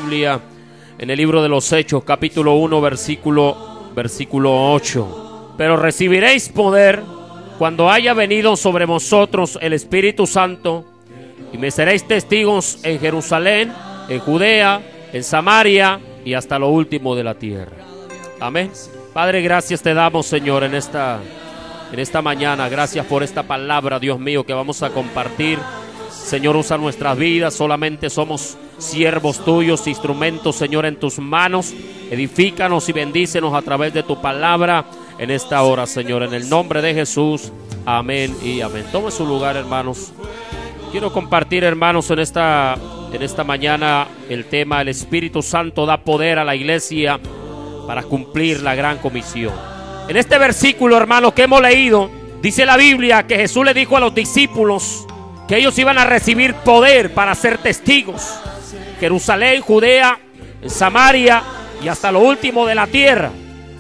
Biblia en el libro de los Hechos, capítulo 1, versículo 8. Pero recibiréis poder cuando haya venido sobre vosotros el Espíritu Santo, y me seréis testigos en Jerusalén, en Judea, en Samaria y hasta lo último de la tierra. Amén. Padre, gracias te damos, Señor, en esta mañana. Gracias por esta palabra, Dios mío, que vamos a compartir. Señor, usa nuestras vidas. Solamente somos siervos tuyos, instrumentos, Señor, en tus manos. Edifícanos y bendícenos a través de tu palabra en esta hora, Señor, en el nombre de Jesús. Amén y amén. Tome su lugar, hermanos. Quiero compartir, hermanos, en esta mañana el tema: el Espíritu Santo da poder a la iglesia para cumplir la gran comisión. En este versículo, hermanos, que hemos leído, dice la Biblia que Jesús le dijo a los discípulos que ellos iban a recibir poder para ser testigos. Jerusalén, Judea, Samaria y hasta lo último de la tierra.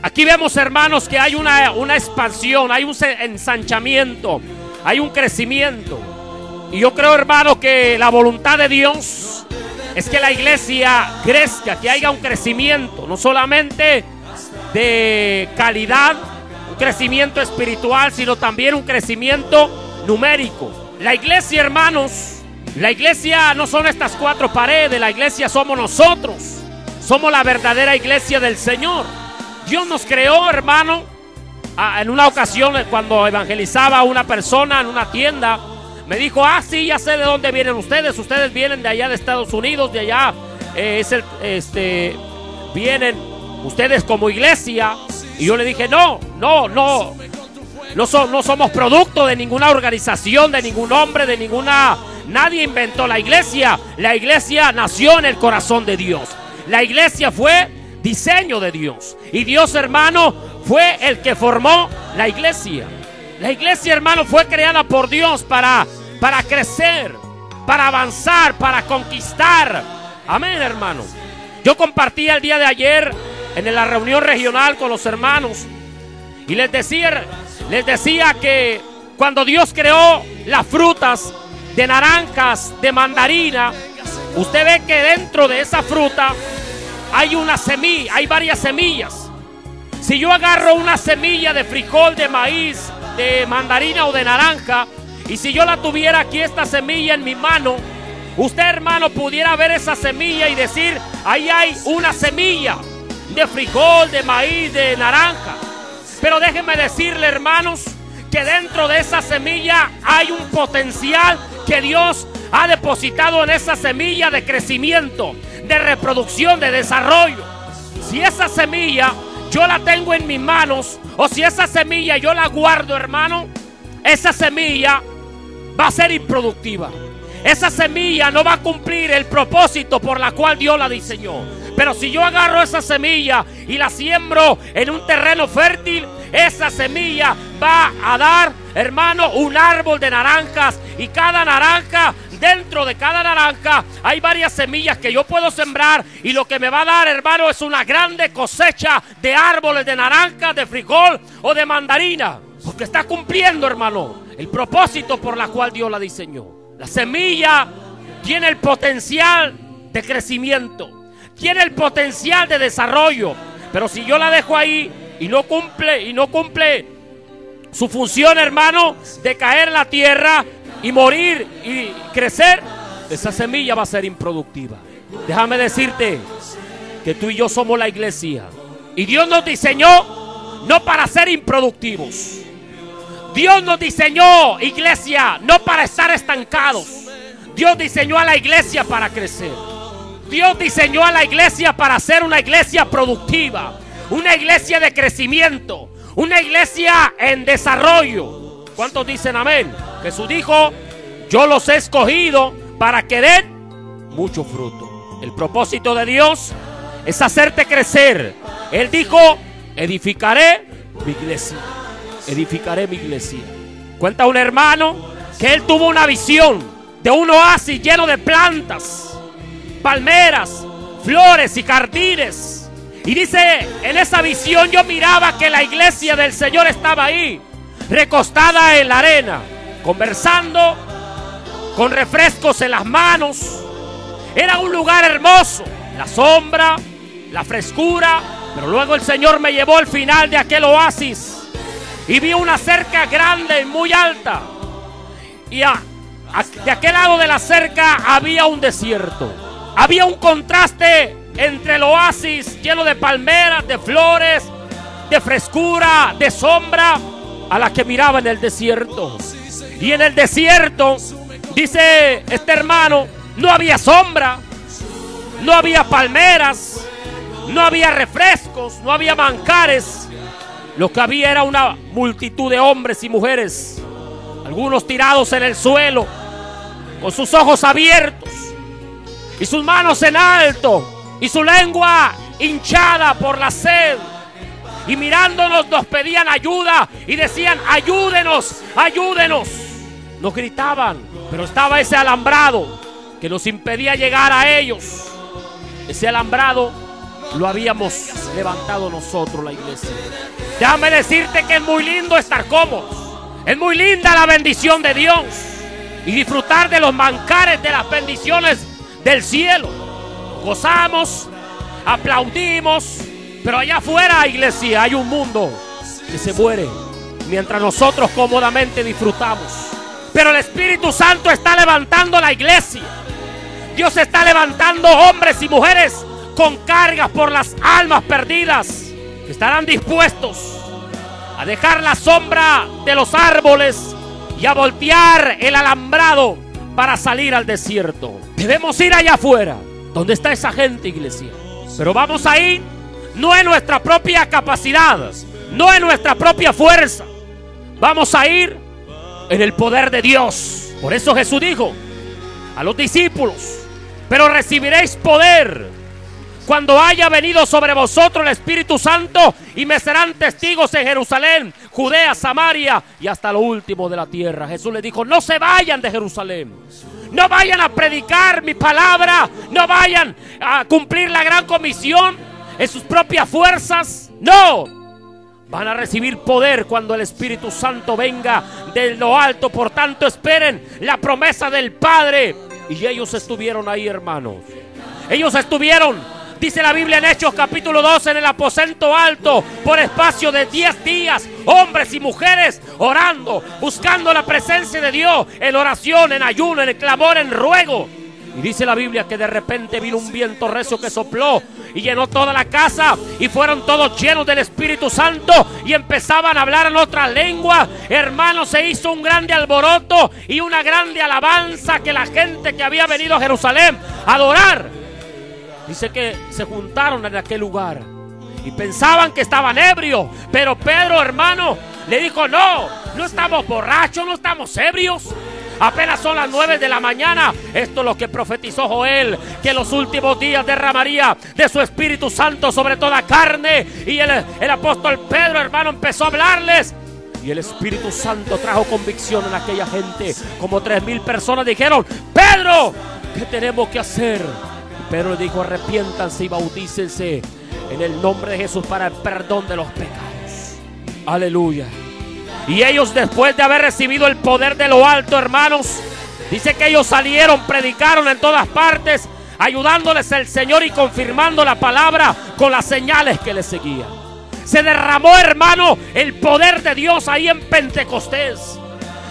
Aquí vemos, hermanos, que hay una expansión, hay un ensanchamiento, hay un crecimiento. Y yo creo, hermanos, que la voluntad de Dios es que la iglesia crezca, que haya un crecimiento, no solamente de calidad, un crecimiento espiritual, sino también un crecimiento numérico. La iglesia, hermanos, la iglesia no son estas cuatro paredes, la iglesia somos nosotros. Somos la verdadera iglesia del Señor. Dios nos creó, hermano. En una ocasión, cuando evangelizaba a una persona en una tienda, me dijo: sí, ya sé de dónde vienen ustedes. Ustedes vienen de allá de Estados Unidos, de allá vienen ustedes como iglesia. Y yo le dije: no somos producto de ninguna organización, de ningún hombre, de ninguna... Nadie inventó la iglesia. La iglesia nació en el corazón de Dios. La iglesia fue diseño de Dios. Y Dios, hermano, fue el que formó la iglesia. La iglesia, hermano, fue creada por Dios para crecer, para avanzar, para conquistar. Amén, hermano. Yo compartí el día de ayer en la reunión regional con los hermanos y les decía que cuando Dios creó las frutas de naranjas, de mandarina, usted ve que dentro de esa fruta hay una semilla, hay varias semillas. Si yo agarro una semilla de frijol, de maíz, de mandarina o de naranja, y si yo la tuviera aquí, esta semilla en mi mano, usted, hermano, pudiera ver esa semilla y decir: ahí hay una semilla de frijol, de maíz, de naranja. Pero déjenme decirle, hermanos, que dentro de esa semilla hay un potencial que Dios ha depositado en esa semilla de crecimiento, de reproducción, de desarrollo. Si esa semilla yo la tengo en mis manos, o si esa semilla yo la guardo, hermano, esa semilla va a ser improductiva. Esa semilla no va a cumplir el propósito por la cual Dios la diseñó. Pero si yo agarro esa semilla y la siembro en un terreno fértil, esa semilla va a dar, hermano, un árbol de naranjas. Y cada naranja, dentro de cada naranja hay varias semillas que yo puedo sembrar. Y lo que me va a dar, hermano, es una grande cosecha de árboles de naranja, de frijol o de mandarina. Porque está cumpliendo, hermano, el propósito por la cual Dios la diseñó. La semilla tiene el potencial de crecimiento, tiene el potencial de desarrollo. Pero si yo la dejo ahí y no cumple su función, hermano, de caer en la tierra y morir y crecer, esa semilla va a ser improductiva. Déjame decirte que tú y yo somos la iglesia. Y Dios nos diseñó no para ser improductivos. Dios nos diseñó, iglesia, no para estar estancados. Dios diseñó a la iglesia para crecer. Dios diseñó a la iglesia para ser una iglesia productiva, una iglesia de crecimiento, una iglesia en desarrollo. ¿Cuántos dicen amén? Jesús dijo: yo los he escogido para que den mucho fruto. El propósito de Dios es hacerte crecer. Él dijo: edificaré mi iglesia. Edificaré mi iglesia. Cuenta un hermano que él tuvo una visión de un oasis lleno de plantas, palmeras, flores y jardines. Y dice, en esa visión yo miraba que la iglesia del Señor estaba ahí, recostada en la arena, conversando, con refrescos en las manos. Era un lugar hermoso. la sombra, la frescura. Pero luego el Señor me llevó al final de aquel oasis y vi una cerca grande y muy alta. Y de aquel lado de la cerca había un desierto. Había un contraste entre el oasis lleno de palmeras, de flores, de frescura, de sombra, a la que miraba en el desierto. Y en el desierto, dice este hermano, no había sombra, no había palmeras, no había refrescos, no había manjares. Lo que había era una multitud de hombres y mujeres, algunos tirados en el suelo, con sus ojos abiertos y sus manos en alto y su lengua hinchada por la sed. Y mirándonos nos pedían ayuda y decían: ayúdenos, ayúdenos. Nos gritaban, pero estaba ese alambrado que nos impedía llegar a ellos. Ese alambrado lo habíamos levantado nosotros, la iglesia. Déjame decirte que es muy lindo estar cómodos. Es muy linda la bendición de Dios y disfrutar de los manjares de las bendiciones del cielo. Gozamos, aplaudimos, pero allá afuera, iglesia, hay un mundo que se muere mientras nosotros cómodamente disfrutamos. Pero el Espíritu Santo está levantando la iglesia. Dios está levantando hombres y mujeres con cargas por las almas perdidas, que estarán dispuestos a dejar la sombra de los árboles y a voltear el alambrado para salir al desierto. Debemos ir allá afuera, donde está esa gente, iglesia. Pero vamos a ir no en nuestra propia capacidad, no en nuestra propia fuerza. Vamos a ir en el poder de Dios. Por eso Jesús dijo a los discípulos: pero recibiréis poder cuando haya venido sobre vosotros el Espíritu Santo, y me serán testigos en Jerusalén, Judea, Samaria y hasta lo último de la tierra. Jesús les dijo: no se vayan de Jerusalén, no vayan a predicar mi palabra, no vayan a cumplir la gran comisión en sus propias fuerzas. No, van a recibir poder cuando el Espíritu Santo venga de lo alto. Por tanto, esperen la promesa del Padre. Y ellos estuvieron ahí, hermanos. Ellos estuvieron, dice la Biblia en Hechos capítulo 2, en el aposento alto por espacio de 10 días, hombres y mujeres orando, buscando la presencia de Dios, en oración, en ayuno, en clamor, en ruego. Y dice la Biblia que de repente vino un viento recio que sopló y llenó toda la casa, y fueron todos llenos del Espíritu Santo y empezaban a hablar en otra lengua. Hermanos, se hizo un grande alboroto y una grande alabanza, que la gente que había venido a Jerusalén a adorar, dice que se juntaron en aquel lugar y pensaban que estaban ebrios. Pero Pedro, hermano, le dijo: no estamos borrachos, no estamos ebrios. Apenas son las 9 de la mañana. Esto es lo que profetizó Joel, que en los últimos días derramaría de su Espíritu Santo sobre toda carne. Y el apóstol Pedro, hermano, empezó a hablarles. Y el Espíritu Santo trajo convicción en aquella gente. Como 3,000 personas dijeron: Pedro, ¿qué tenemos que hacer? Y Pedro dijo: arrepiéntanse y bautícense en el nombre de Jesús para el perdón de los pecados. Aleluya. Y ellos, después de haber recibido el poder de lo alto, hermanos, dice que ellos salieron, predicaron en todas partes, ayudándoles el Señor y confirmando la palabra con las señales que les seguían. Se derramó, hermano, el poder de Dios ahí en Pentecostés.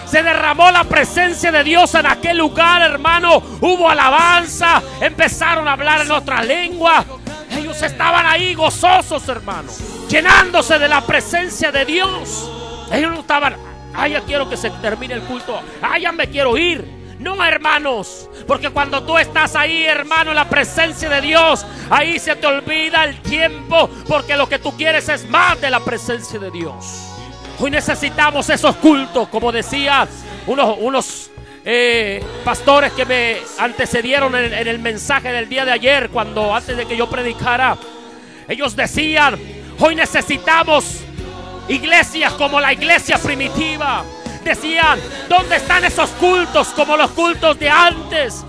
Se derramó la presencia de Dios en aquel lugar, hermano. Hubo alabanza, empezaron a hablar en otra lengua. Ellos estaban ahí gozosos, hermano, llenándose de la presencia de Dios. Ellos no estaban: ay, ya quiero que se termine el culto, ay, ya me quiero ir. No, hermanos, porque cuando tú estás ahí, hermano, en la presencia de Dios, ahí se te olvida el tiempo, porque lo que tú quieres es más de la presencia de Dios. Hoy necesitamos esos cultos, como decía unos pastores que me antecedieron en el mensaje del día de ayer, cuando antes de que yo predicara. Ellos decían: hoy necesitamos iglesias como la iglesia primitiva. Decían: ¿dónde están esos cultos como los cultos de antes?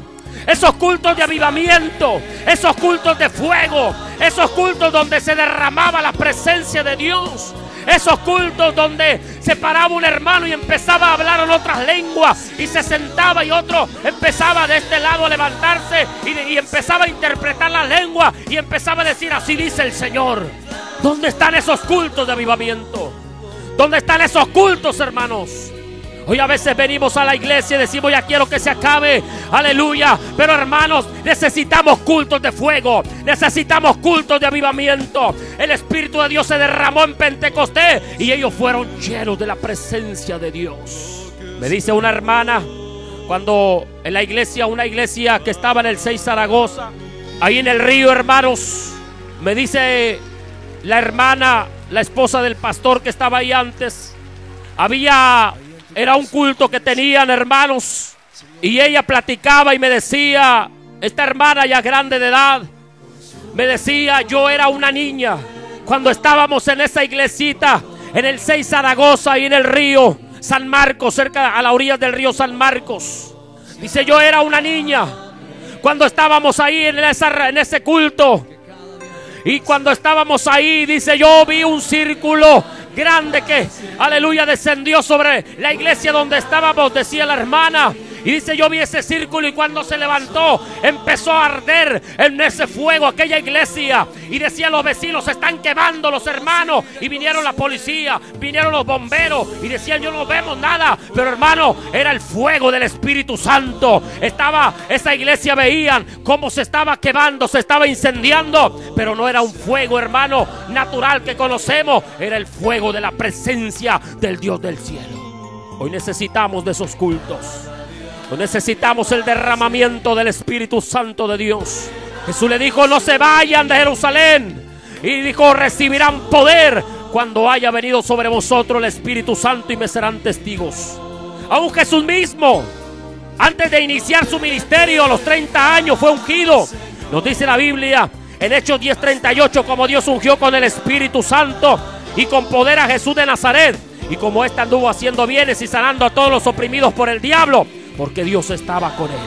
Esos cultos de avivamiento, esos cultos de fuego, esos cultos donde se derramaba la presencia de Dios. Esos cultos donde se paraba un hermano y empezaba a hablar en otras lenguas y se sentaba y otro empezaba de este lado a levantarse y empezaba a interpretar la lengua y empezaba a decir: así dice el Señor. ¿Dónde están esos cultos de avivamiento? ¿Dónde están esos cultos, hermanos? Hoy a veces venimos a la iglesia y decimos: ya quiero que se acabe, aleluya. Pero hermanos, necesitamos cultos de fuego, necesitamos cultos de avivamiento. El Espíritu de Dios se derramó en Pentecostés y ellos fueron llenos de la presencia de Dios. Me dice una hermana, cuando en la iglesia, una iglesia que estaba en el 6 Zaragoza, ahí en el río, hermanos, me dice la hermana, la esposa del pastor que estaba ahí antes, era un culto que tenían, hermanos, y ella platicaba y me decía, esta hermana ya grande de edad, me decía: yo era una niña cuando estábamos en esa iglesita en el 6 Zaragoza y en el río San Marcos, cerca a la orilla del río San Marcos. Dice: yo era una niña cuando estábamos ahí en ese culto. Y cuando estábamos ahí, dice, yo vi un círculo grande que, aleluya, descendió sobre la iglesia donde estábamos, decía la hermana. Y dice, yo vi ese círculo y cuando se levantó, empezó a arder en ese fuego aquella iglesia. Y decían los vecinos: se están quemando los hermanos. Y vinieron la policía, vinieron los bomberos y decían: yo no vemos nada. Pero hermano, era el fuego del Espíritu Santo. Esa iglesia, veían cómo se estaba quemando, se estaba incendiando. Pero no era un fuego, hermano, natural que conocemos. Era el fuego de la presencia del Dios del cielo. Hoy necesitamos de esos cultos. Necesitamos el derramamiento del Espíritu Santo de Dios. Jesús le dijo: no se vayan de Jerusalén. Y dijo: recibirán poder cuando haya venido sobre vosotros el Espíritu Santo y me serán testigos. Aún Jesús mismo, antes de iniciar su ministerio a los 30 años, fue ungido. Nos dice la Biblia en Hechos 10:38 como Dios ungió con el Espíritu Santo y con poder a Jesús de Nazaret. Y como éste anduvo haciendo bienes y sanando a todos los oprimidos por el diablo, porque Dios estaba con él.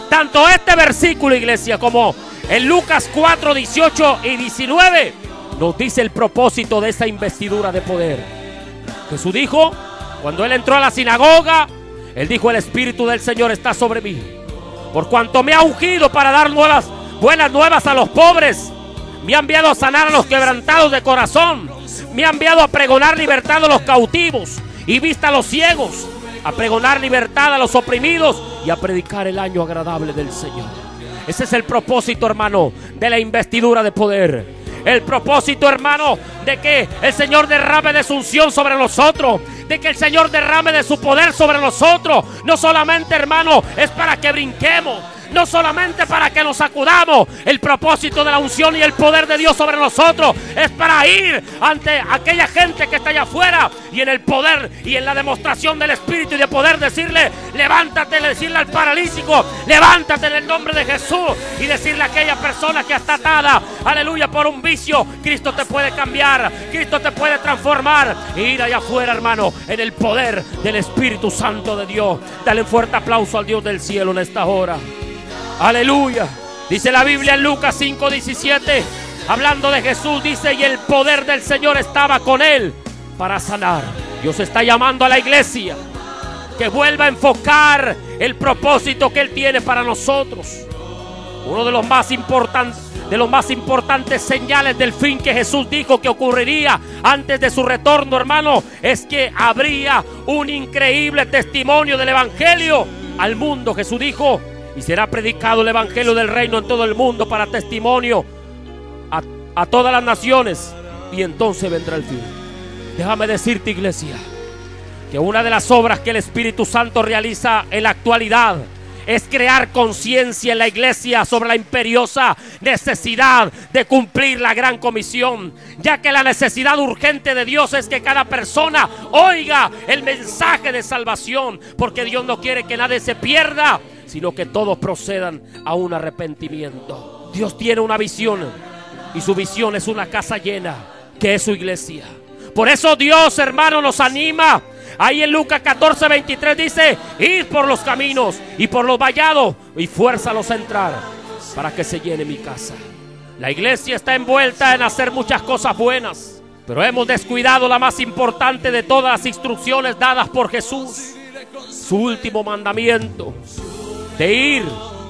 Tanto este versículo, iglesia, como en Lucas 4:18 y 19 nos dice el propósito de esta investidura de poder. Jesús dijo, cuando él entró a la sinagoga, él dijo: el Espíritu del Señor está sobre mí, por cuanto me ha ungido para dar buenas nuevas a los pobres, me ha enviado a sanar a los quebrantados de corazón, me ha enviado a pregonar libertad a los cautivos y vista a los ciegos, a pregonar libertad a los oprimidos y a predicar el año agradable del Señor. Ese es el propósito, hermano, de la investidura de poder. El propósito, hermano, de que el Señor derrame de su unción sobre nosotros, de que el Señor derrame de su poder sobre nosotros. No solamente, hermano, es para que brinquemos, no solamente para que nos sacudamos. El propósito de la unción y el poder de Dios sobre nosotros es para ir ante aquella gente que está allá afuera y en el poder y en la demostración del Espíritu y de poder decirle: levántate, decirle al paralítico: levántate en el nombre de Jesús, y decirle a aquella persona que está atada, aleluya, por un vicio: Cristo te puede cambiar, Cristo te puede transformar. E ir allá afuera, hermano, en el poder del Espíritu Santo de Dios. Dale un fuerte aplauso al Dios del cielo en esta hora. Aleluya. Dice la Biblia en Lucas 5:17, hablando de Jesús, dice: y el poder del Señor estaba con él para sanar. Dios está llamando a la iglesia que vuelva a enfocar el propósito que él tiene para nosotros. Uno de los más importantes señales del fin que Jesús dijo que ocurriría antes de su retorno, hermano, es que habría un increíble testimonio del evangelio al mundo. Jesús dijo: y será predicado el evangelio del reino en todo el mundo para testimonio a todas las naciones, y entonces vendrá el fin. Déjame decirte, iglesia, que una de las obras que el Espíritu Santo realiza en la actualidad es crear conciencia en la iglesia sobre la imperiosa necesidad de cumplir la gran comisión, ya que la necesidad urgente de Dios es que cada persona oiga el mensaje de salvación, porque Dios no quiere que nadie se pierda, sino que todos procedan a un arrepentimiento. Dios tiene una visión, y su visión es una casa llena, que es su iglesia. Por eso Dios, hermano, nos anima. Ahí en Lucas 14:23 dice: id por los caminos y por los vallados y fuérzalos a entrar, para que se llene mi casa. La iglesia está envuelta en hacer muchas cosas buenas, Pero hemos descuidado la más importante de todas las instrucciones dadas por Jesús. Su último mandamiento, de ir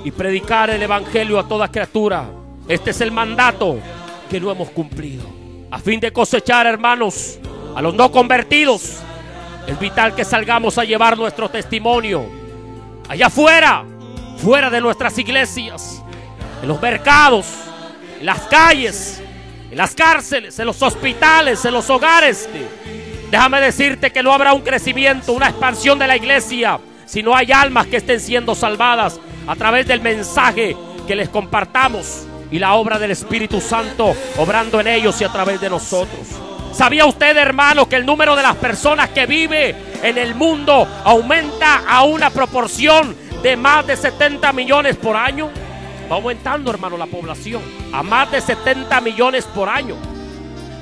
y predicar el evangelio a toda criatura. Este es el mandato que no hemos cumplido. A fin de cosechar, hermanos, a los no convertidos, es vital que salgamos a llevar nuestro testimonio allá afuera, fuera de nuestras iglesias, en los mercados, en las calles, en las cárceles, en los hospitales, en los hogares. Déjame decirte que no habrá un crecimiento, una expansión de la iglesia si no hay almas que estén siendo salvadas a través del mensaje que les compartamos y la obra del Espíritu Santo obrando en ellos y a través de nosotros. ¿Sabía usted, hermano, que el número de las personas que vive en el mundo aumenta a una proporción de más de 70 millones por año? Va aumentando, hermano, la población a más de 70 millones por año.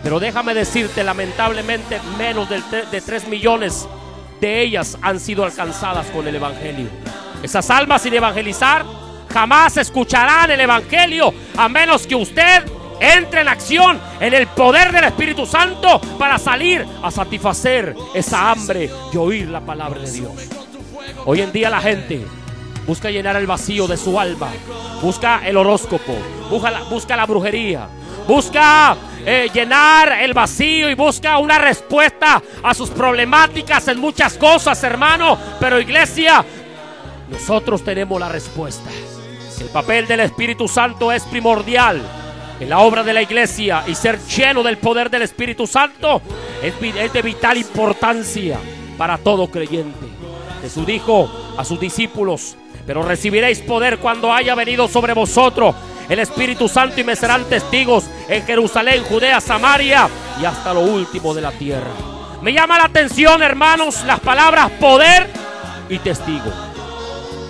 Pero déjame decirte, lamentablemente, menos de 3 millones de ellas han sido alcanzadas con el evangelio. Esas almas sin evangelizar jamás escucharán el evangelio, a menos que usted entre en acción en el poder del Espíritu Santo para salir a satisfacer esa hambre de oír la palabra de Dios. Hoy en día la gente busca llenar el vacío de su alma, busca el horóscopo, busca la brujería, busca llenar el vacío y busca una respuesta a sus problemáticas en muchas cosas, hermano. Pero iglesia, nosotros tenemos la respuesta. El papel del Espíritu Santo es primordial en la obra de la iglesia, y ser lleno del poder del Espíritu Santo es de vital importancia para todo creyente. Jesús dijo a sus discípulos: pero recibiréis poder cuando haya venido sobre vosotros el Espíritu Santo, y me serán testigos en Jerusalén, Judea, Samaria y hasta lo último de la tierra. Me llama la atención, hermanos, las palabras poder y testigo.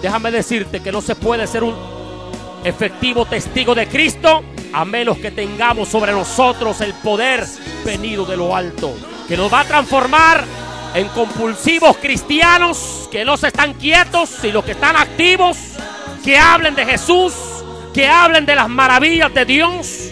Déjame decirte que no se puede ser un efectivo testigo de Cristo a menos que tengamos sobre nosotros el poder venido de lo alto, que nos va a transformar en compulsivos cristianos que no se están quietos, sino que están activos, que hablen de Jesús, que hablen de las maravillas de Dios.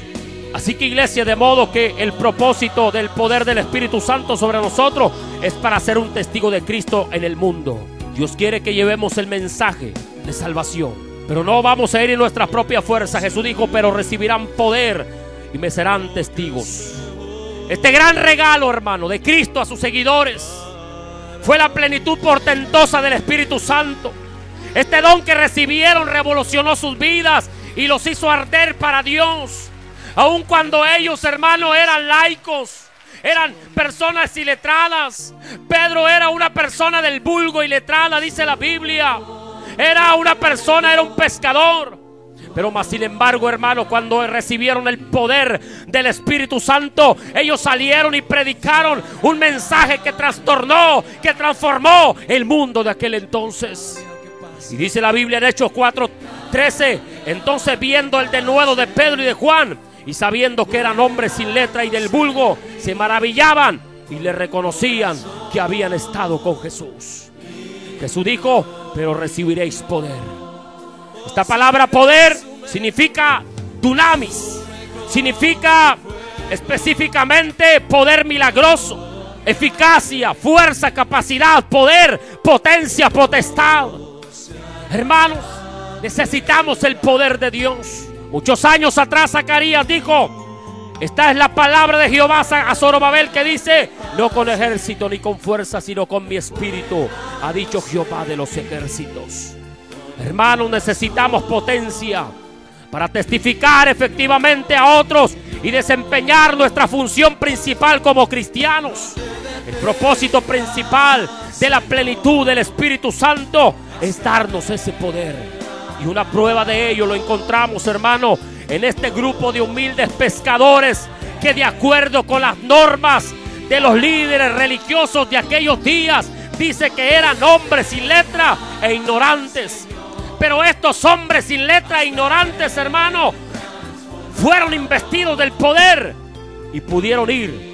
Así que, iglesia, de modo que el propósito del poder del Espíritu Santo sobre nosotros es para ser un testigo de Cristo en el mundo. Dios quiere que llevemos el mensaje de salvación, pero no vamos a ir en nuestra propia fuerza. Jesús dijo: pero recibirán poder y me serán testigos. Este gran regalo, hermano, de Cristo a sus seguidores fue la plenitud portentosa del Espíritu Santo. Este don que recibieron revolucionó sus vidas y los hizo arder para Dios. Aun cuando ellos, hermano, eran laicos, eran personas iletradas. Pedro era una persona del vulgo iletrada, dice la Biblia. Era un pescador. Pero más sin embargo, hermano, cuando recibieron el poder del Espíritu Santo, ellos salieron y predicaron un mensaje que trastornó, que transformó el mundo de aquel entonces. Y dice la Biblia en Hechos 4:13: entonces, viendo el denuedo de Pedro y de Juan, y sabiendo que eran hombres sin letra y del vulgo, se maravillaban y le reconocían que habían estado con Jesús. Jesús dijo: pero recibiréis poder. Esta palabra poder significa dunamis, significa específicamente poder milagroso, eficacia, fuerza, capacidad, poder, potencia, potestad. Hermanos, necesitamos el poder de Dios. Muchos años atrás Zacarías dijo: esta es la palabra de Jehová a Zorobabel, que dice: no con ejército ni con fuerza, sino con mi espíritu, ha dicho Jehová de los ejércitos. Hermanos, necesitamos potencia para testificar efectivamente a otros y desempeñar nuestra función principal como cristianos. El propósito principal de la plenitud del Espíritu Santo es darnos ese poder. Y una prueba de ello lo encontramos, hermano, en este grupo de humildes pescadores que, de acuerdo con las normas de los líderes religiosos de aquellos días, dice que eran hombres sin letra e ignorantes. Pero estos hombres sin letra e ignorantes, hermano, fueron investidos del poder y pudieron ir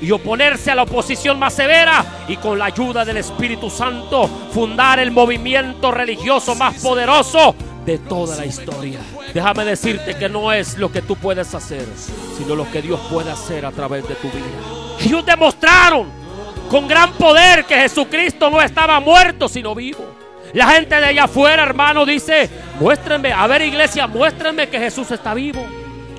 y oponerse a la oposición más severa, y con la ayuda del Espíritu Santo fundar el movimiento religioso más poderoso de toda la historia. Déjame decirte que no es lo que tú puedes hacer, sino lo que Dios puede hacer a través de tu vida. Ellos demostraron con gran poder que Jesucristo no estaba muerto, sino vivo. La gente de allá afuera, hermano, dice: muéstrenme, a ver, iglesia, muéstrenme que Jesús está vivo.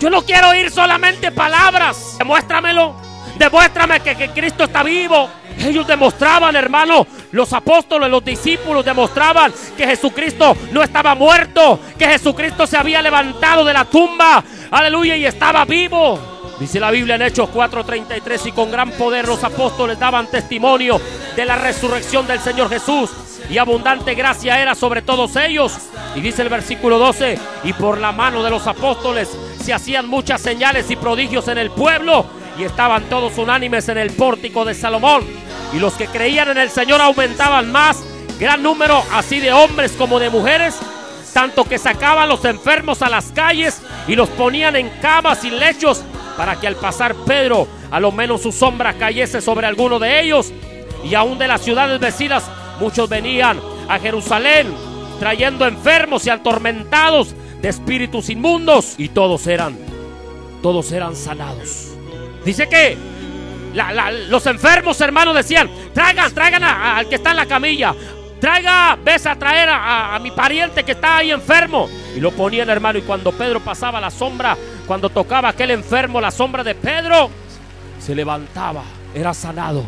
Yo no quiero oír solamente palabras. Demuéstramelo. Demuéstrame que Cristo está vivo. Ellos demostraban, hermano, los apóstoles, los discípulos demostraban que Jesucristo no estaba muerto, que Jesucristo se había levantado de la tumba, aleluya, y estaba vivo. Dice la Biblia en Hechos 4:33: y con gran poder los apóstoles daban testimonio de la resurrección del Señor Jesús, y abundante gracia era sobre todos ellos. Y dice el versículo 12: y por la mano de los apóstoles se hacían muchas señales y prodigios en el pueblo, y estaban todos unánimes en el pórtico de Salomón. Y los que creían en el Señor aumentaban más, gran número así de hombres como de mujeres, tanto que sacaban los enfermos a las calles y los ponían en camas y lechos, para que al pasar Pedro, a lo menos su sombra cayese sobre alguno de ellos. Y aún de las ciudades vecinas muchos venían a Jerusalén, trayendo enfermos y atormentados de espíritus inmundos, y todos eran sanados. Dice que los enfermos, hermanos, decían: traigan al que está en la camilla, ves a traer a mi pariente que está ahí enfermo. Y lo ponían, hermano, y cuando Pedro pasaba la sombra, cuando tocaba aquel enfermo la sombra de Pedro, se levantaba, era sanado.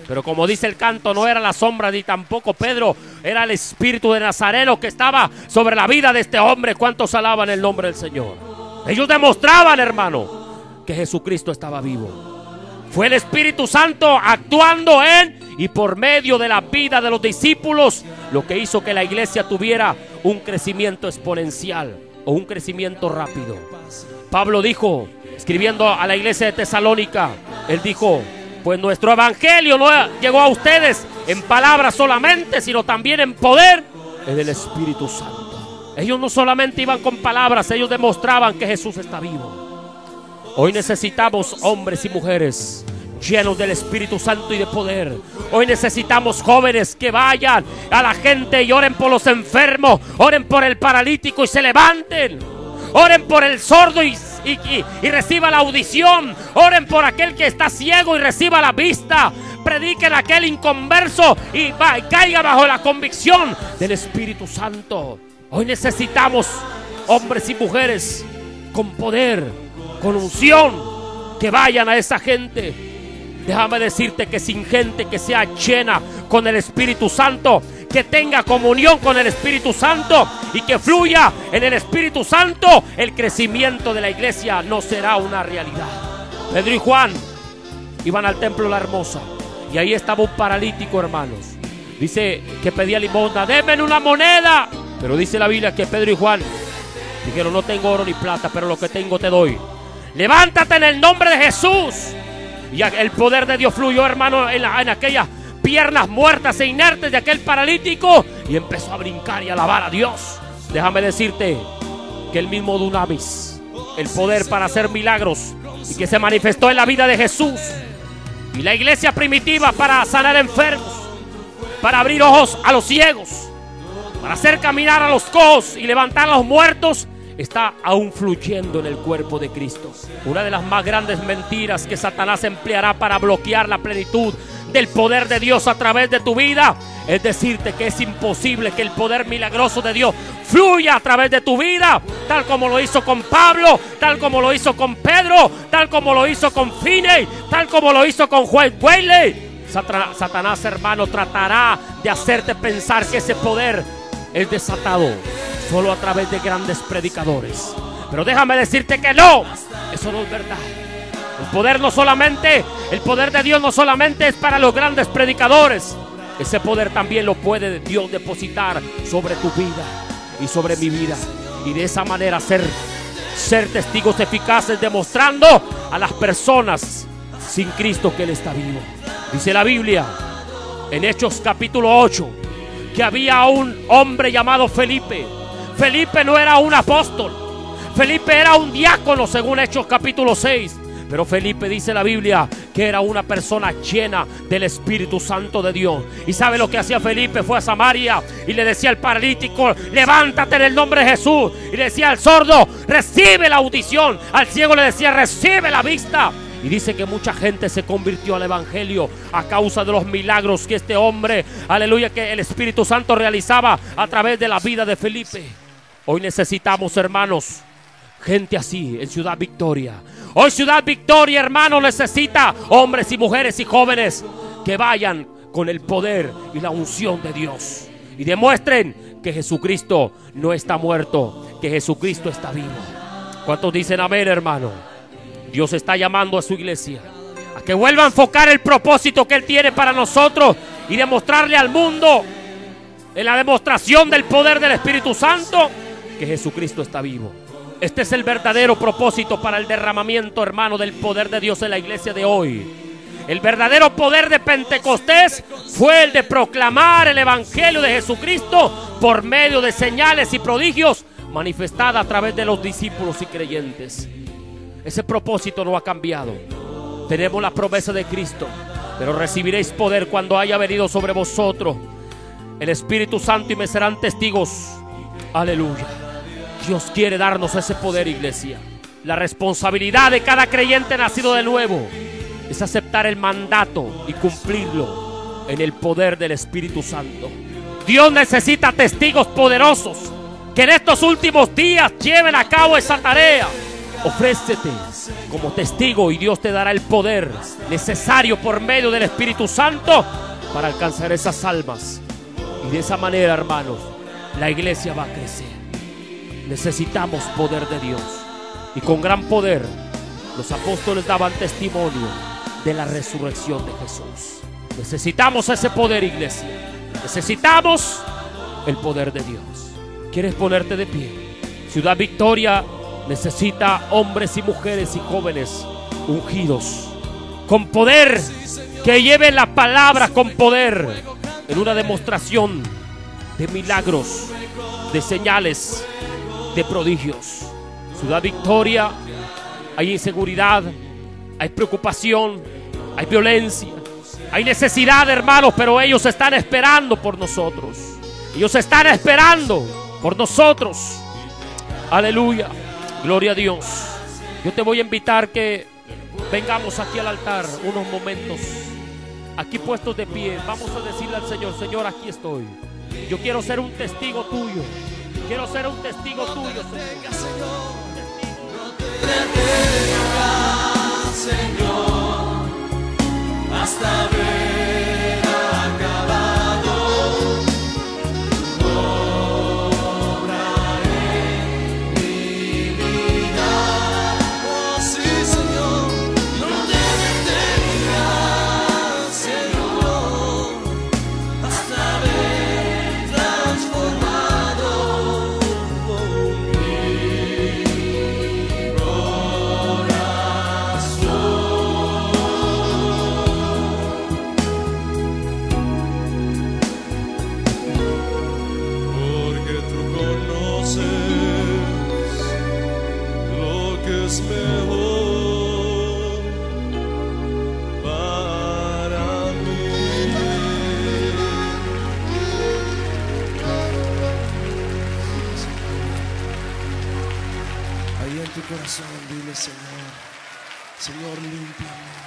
Pero como dice el canto, no era la sombra ni tampoco Pedro, era el Espíritu de Nazareno que estaba sobre la vida de este hombre. ¿Cuántos alaban el nombre del Señor? Ellos demostraban, hermano, que Jesucristo estaba vivo. Fue el Espíritu Santo actuando en y por medio de la vida de los discípulos lo que hizo que la iglesia tuviera un crecimiento exponencial o un crecimiento rápido. Pablo dijo, escribiendo a la iglesia de Tesalónica, él dijo: pues nuestro evangelio no llegó a ustedes en palabras solamente, sino también en poder del Espíritu Santo. Ellos no solamente iban con palabras, ellos demostraban que Jesús está vivo. Hoy necesitamos hombres y mujeres llenos del Espíritu Santo y de poder. Hoy necesitamos jóvenes que vayan a la gente y oren por los enfermos, oren por el paralítico y se levanten. Oren por el sordo y reciba la audición. Oren por aquel que está ciego y reciba la vista. Prediquen a aquel inconverso y caiga bajo la convicción del Espíritu Santo. Hoy necesitamos hombres y mujeres con poder, con unción, que vayan a esa gente. Déjame decirte que sin gente que sea llena con el Espíritu Santo, que tenga comunión con el Espíritu Santo y que fluya en el Espíritu Santo, el crecimiento de la iglesia no será una realidad. Pedro y Juan iban al templo La Hermosa y ahí estaba un paralítico, hermanos. Dice que pedía limosna: denme una moneda. Pero dice la Biblia que Pedro y Juan dijeron: no tengo oro ni plata, pero lo que tengo te doy. Levántate en el nombre de Jesús. Y el poder de Dios fluyó, hermano, en aquellas piernas muertas e inertes de aquel paralítico, y empezó a brincar y a alabar a Dios. Déjame decirte que el mismo dunamis, el poder para hacer milagros, y que se manifestó en la vida de Jesús y la iglesia primitiva para sanar enfermos, para abrir ojos a los ciegos, para hacer caminar a los cojos y levantar a los muertos, está aún fluyendo en el cuerpo de Cristo. Una de las más grandes mentiras que Satanás empleará para bloquear la plenitud del poder de Dios a través de tu vida es decirte que es imposible que el poder milagroso de Dios fluya a través de tu vida, tal como lo hizo con Pablo, tal como lo hizo con Pedro, tal como lo hizo con Finney, tal como lo hizo con Juan Wesley. Satanás, hermano, tratará de hacerte pensar que ese poder es desatado solo a través de grandes predicadores. Pero déjame decirte que no, eso no es verdad. El poder de Dios no solamente es para los grandes predicadores. Ese poder también lo puede Dios depositar sobre tu vida y sobre mi vida. Y de esa manera ser testigos eficaces, demostrando a las personas sin Cristo que Él está vivo. Dice la Biblia en Hechos capítulo 8 que había un hombre llamado Felipe. Felipe no era un apóstol. Felipe era un diácono según Hechos capítulo 6. Pero Felipe, dice la Biblia, que era una persona llena del Espíritu Santo de Dios. ¿Y sabe lo que hacía Felipe? Fue a Samaria y le decía al paralítico: levántate en el nombre de Jesús. Y le decía al sordo: recibe la audición. Al ciego le decía: recibe la vista. Y dice que mucha gente se convirtió al evangelio a causa de los milagros que este hombre, aleluya, que el Espíritu Santo realizaba a través de la vida de Felipe. Hoy necesitamos, hermanos, gente así en Ciudad Victoria. Hoy Ciudad Victoria, hermanos, necesita hombres y mujeres y jóvenes que vayan con el poder y la unción de Dios y demuestren que Jesucristo no está muerto, que Jesucristo está vivo. ¿Cuántos dicen amén, hermano? Dios está llamando a su iglesia a que vuelva a enfocar el propósito que Él tiene para nosotros y demostrarle al mundo, en la demostración del poder del Espíritu Santo, que Jesucristo está vivo. Este es el verdadero propósito para el derramamiento, hermano, del poder de Dios en la iglesia de hoy. El verdadero poder de Pentecostés fue el de proclamar el evangelio de Jesucristo por medio de señales y prodigios manifestada a través de los discípulos y creyentes. Ese propósito no ha cambiado. Tenemos la promesa de Cristo, pero recibiréis poder cuando haya venido sobre vosotros el Espíritu Santo y me serán testigos. Aleluya. Dios quiere darnos ese poder, iglesia. La responsabilidad de cada creyente nacido de nuevo es aceptar el mandato y cumplirlo en el poder del Espíritu Santo. Dios necesita testigos poderosos que en estos últimos días lleven a cabo esa tarea. Ofrécete como testigo y Dios te dará el poder necesario por medio del Espíritu Santo para alcanzar esas almas. Y de esa manera, hermanos, la iglesia va a crecer. Necesitamos poder de Dios. Y con gran poder los apóstoles daban testimonio de la resurrección de Jesús. Necesitamos ese poder, iglesia. Necesitamos el poder de Dios. ¿Quieres ponerte de pie? Ciudad Victoria necesita hombres y mujeres y jóvenes ungidos con poder, que lleven la palabra con poder en una demostración de milagros, de señales, de prodigios. Ciudad Victoria, hay inseguridad, hay preocupación, hay violencia, hay necesidad, hermanos, pero ellos están esperando por nosotros. Ellos están esperando por nosotros. Aleluya. Gloria a Dios. Yo te voy a invitar que vengamos aquí al altar unos momentos, aquí puestos de pie. Vamos a decirle al Señor: Señor, aquí estoy. Yo quiero ser un testigo tuyo. Quiero ser un testigo tuyo, Señor. Señor, hasta ver acabado tu obra en mi vida. Oh sí, Señor, no te detengas, Señor, hasta ver transformado es mejor para mí. Ahí en tu corazón dile: Señor, Señor, límpiame.